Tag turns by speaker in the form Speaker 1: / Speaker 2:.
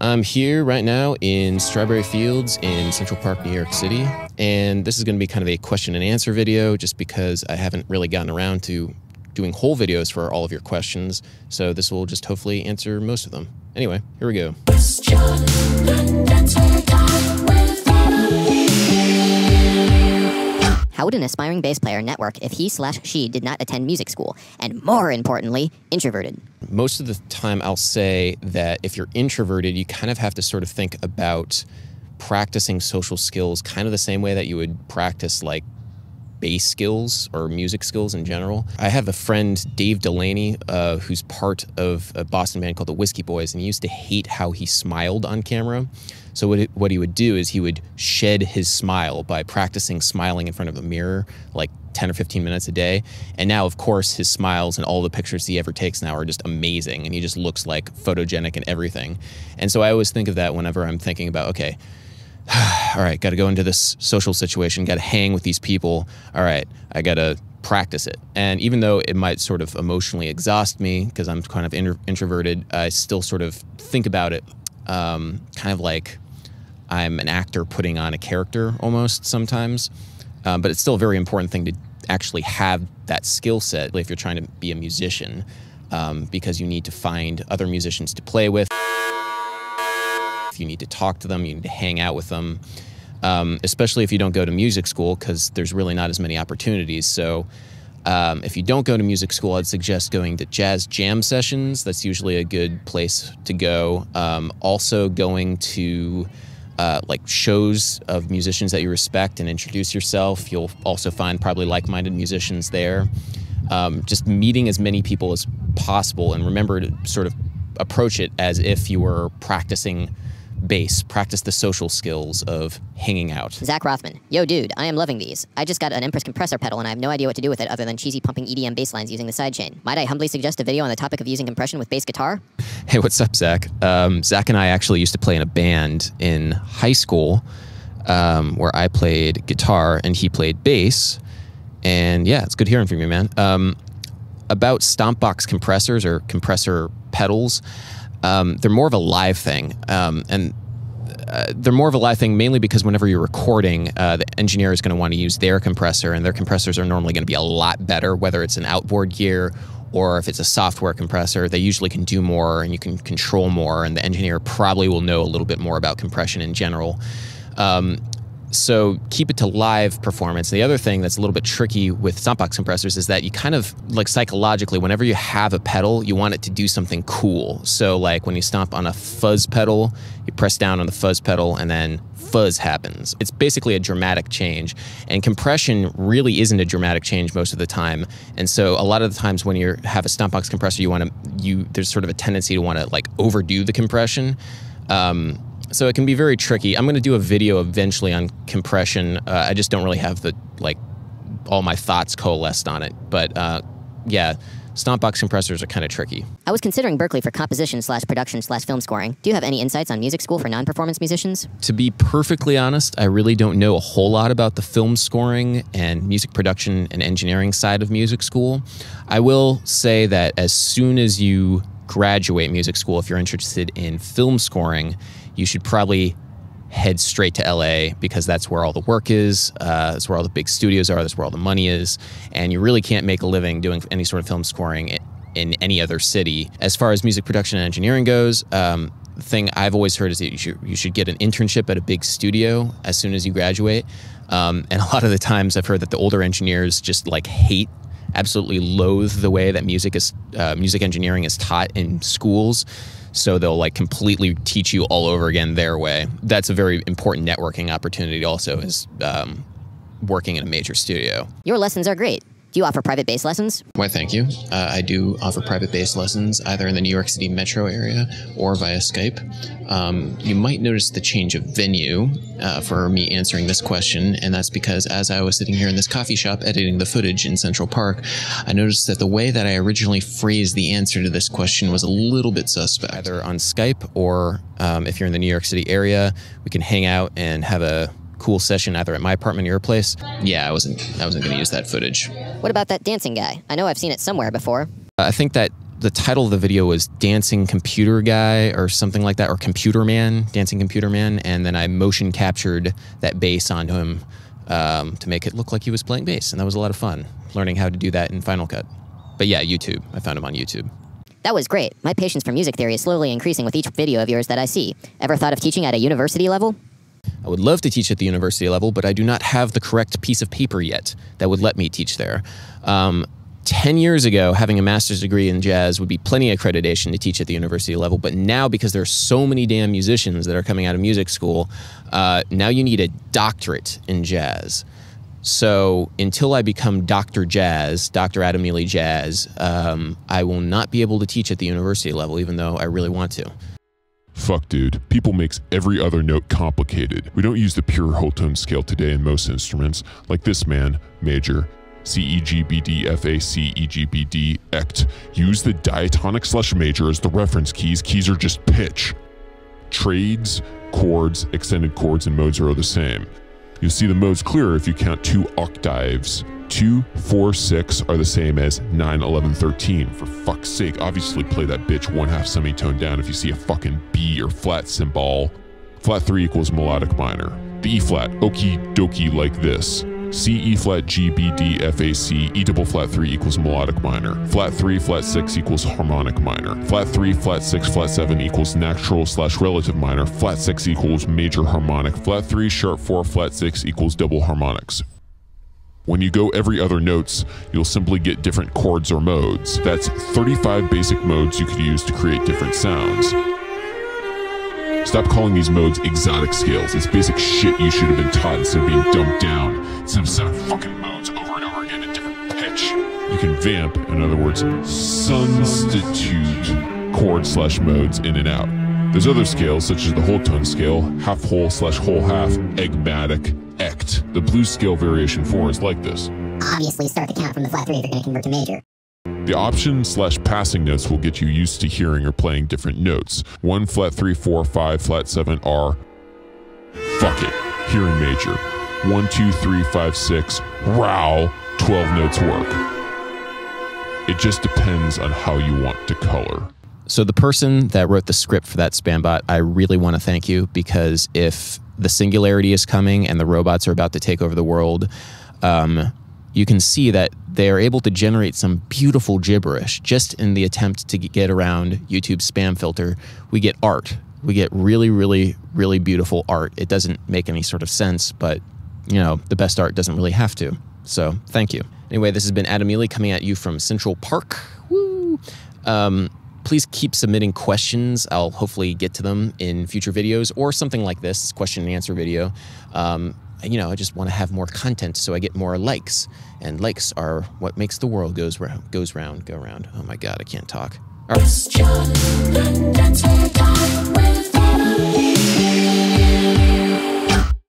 Speaker 1: I'm here right now in Strawberry Fields in Central Park, New York City, and this is going to be kind of a question and answer video just because I haven't really gotten around to doing whole videos for all of your questions, so this will just hopefully answer most of them. Anyway, here we go.
Speaker 2: How would an aspiring bass player network if he/she did not attend music school, and more importantly, introverted?
Speaker 1: Most of the time I'll say that if you're introverted, you kind of have to sort of think about practicing social skills kind of the same way that you would practice like bass skills or music skills in general. I have a friend, Dave Delaney, who's part of a Boston band called the Whiskey Boys, and he used to hate how he smiled on camera. So what he would do is he would shed his smile by practicing smiling in front of a mirror like 10 or 15 minutes a day. And now, of course, his smiles and all the pictures he ever takes now are just amazing, and he just looks like photogenic and everything. And so I always think of that whenever I'm thinking about, okay, all right, got to go into this social situation, got to hang with these people. All right, I got to practice it. And even though it might sort of emotionally exhaust me because I'm kind of introverted, I still sort of think about it kind of like I'm an actor putting on a character almost sometimes. But it's still a very important thing to actually have that skill set if you're trying to be a musician, because you need to find other musicians to play with. You need to talk to them, you need to hang out with them, especially if you don't go to music school, because there's really not as many opportunities. So if you don't go to music school, I'd suggest going to jazz jam sessions. That's usually a good place to go. Also going to like shows of musicians that you respect and introduce yourself. You'll also find probably like-minded musicians there. Just meeting as many people as possible, and remember to sort of approach it as if you were practicing bass, practice the social skills of hanging out.
Speaker 2: Xaq Rothman. Yo, dude, I am loving these. I just got an Empress compressor pedal and I have no idea what to do with it other than cheesy pumping EDM bass lines using the sidechain. Might I humbly suggest a video on the topic of using compression with bass guitar?
Speaker 1: Hey, what's up, Zach? Zach and I actually used to play in a band in high school where I played guitar and he played bass. And yeah, it's good hearing from you, man. About stomp box compressors or compressor pedals, they're more of a live thing. They're more of a live thing mainly because whenever you're recording, the engineer is going to want to use their compressor, and their compressors are normally going to be a lot better, whether it's an outboard gear or if it's a software compressor. They usually can do more and you can control more, and the engineer probably will know a little bit more about compression in general. So keep it to live performance. The other thing that's a little bit tricky with stompbox compressors is that you kind of, like psychologically, whenever you have a pedal, you want it to do something cool. So like when you stomp on a fuzz pedal, you press down on the fuzz pedal and then fuzz happens. It's basically a dramatic change. And compression really isn't a dramatic change most of the time. And so a lot of the times when you have a stompbox compressor, there's sort of a tendency to want to like overdo the compression. So it can be very tricky. I'm going to do a video eventually on compression. I just don't really have all my thoughts coalesced on it. But yeah, stompbox compressors are kind of tricky.
Speaker 2: I was considering Berkeley for composition/production/film scoring. Do you have any insights on music school for non-performance musicians?
Speaker 1: To be perfectly honest, I really don't know a whole lot about the film scoring and music production and engineering side of music school. I will say that as soon as you graduate music school, if you're interested in film scoring, you should probably head straight to LA, because that's where all the work is, that's where all the big studios are, that's where all the money is, and you really can't make a living doing any sort of film scoring in any other city. As far as music production and engineering goes, the thing I've always heard is that you should get an internship at a big studio as soon as you graduate, and a lot of the times I've heard that the older engineers just like absolutely loathe the way that music engineering is taught in schools. So they'll like completely teach you all over again their way. That's a very important networking opportunity also, is working in a major studio.
Speaker 2: Your lessons are great. Do you offer private bass lessons?
Speaker 1: Why, thank you. I do offer private bass lessons either in the New York City metro area or via Skype. You might notice the change of venue for me answering this question, and that's because as I was sitting here in this coffee shop editing the footage in Central Park, I noticed that the way that I originally phrased the answer to this question was a little bit suspect. Either on Skype or if you're in the New York City area, we can hang out and have a cool session either at my apartment or your place. Yeah, I wasn't going to use that footage.
Speaker 2: What about that dancing guy? I know I've seen it somewhere before.
Speaker 1: I think that the title of the video was Dancing Computer Guy or something like that, or Computer Man, Dancing Computer Man, and then I motion captured that bass onto him to make it look like he was playing bass, and that was a lot of fun, learning how to do that in Final Cut. But yeah, YouTube. I found him on YouTube.
Speaker 2: That was great. My patience for music theory is slowly increasing with each video of yours that I see. Ever thought of teaching at a university level?
Speaker 1: I would love to teach at the university level, but I do not have the correct piece of paper yet that would let me teach there. 10 years ago, having a master's degree in jazz would be plenty accreditation to teach at the university level, but now, because there are so many damn musicians that are coming out of music school, now you need a doctorate in jazz. So until I become Dr. Jazz, Dr. Adam Neely Jazz, I will not be able to teach at the university level, even though I really want to.
Speaker 3: Fuck, dude. People makes every other note complicated. We don't use the pure whole tone scale today in most instruments, like this man, major. C, E, G, B, D, F, A, C, E, G, B, D, ect. Use the diatonic / major as the reference keys. Keys are just pitch. Trades, chords, extended chords, and modes are all the same. You'll see the modes clearer if you count 2 octaves. 2, 4, 6 are the same as 9, 11, 13. For fuck's sake, obviously play that bitch 1/2 semitone down if you see a fucking B or flat symbol. Flat 3 equals melodic minor. The E flat, okie dokie like this. C, E flat, G, B, D, F, A, C, E double flat 3 equals melodic minor. Flat 3, flat 6 equals harmonic minor. Flat 3, flat 6, flat 7 equals natural / relative minor. Flat 6 equals major harmonic. Flat 3, sharp 4, flat 6 equals double harmonics. When you go every other notes, you'll simply get different chords or modes. That's 35 basic modes you could use to create different sounds. Stop calling these modes exotic scales. It's basic shit you should have been taught instead of being dumbed down. Instead of 7 fucking modes over and over again at different pitch. You can vamp, in other words, substitute chord / modes in and out. There's other scales such as the whole tone scale, half whole / whole half, egmatic, ect. The blues scale variation 4 is like this.
Speaker 2: Obviously start the count from the flat 3 if you're going to convert to major.
Speaker 3: The option / passing notes will get you used to hearing or playing different notes. 1, flat 3, 4, 5, flat 7 are, fuck it, hearing major. 1, 2, 3, 5, 6, row, 12 notes work. It just depends on how you want to color.
Speaker 1: So the person that wrote the script for that spam bot, I really want to thank you, because if the singularity is coming and the robots are about to take over the world, you can see that they're able to generate some beautiful gibberish just in the attempt to get around YouTube's spam filter. We get art. We get really, really, really beautiful art. It doesn't make any sort of sense, but you know, the best art doesn't really have to. So thank you. Anyway, this has been Adam Neely coming at you from Central Park. Woo! Please keep submitting questions. I'll hopefully get to them in future videos, or something like this question and answer video. You know, I just want to have more content so I get more likes. And likes are what makes the world go round. Oh my God, I can't talk. All right.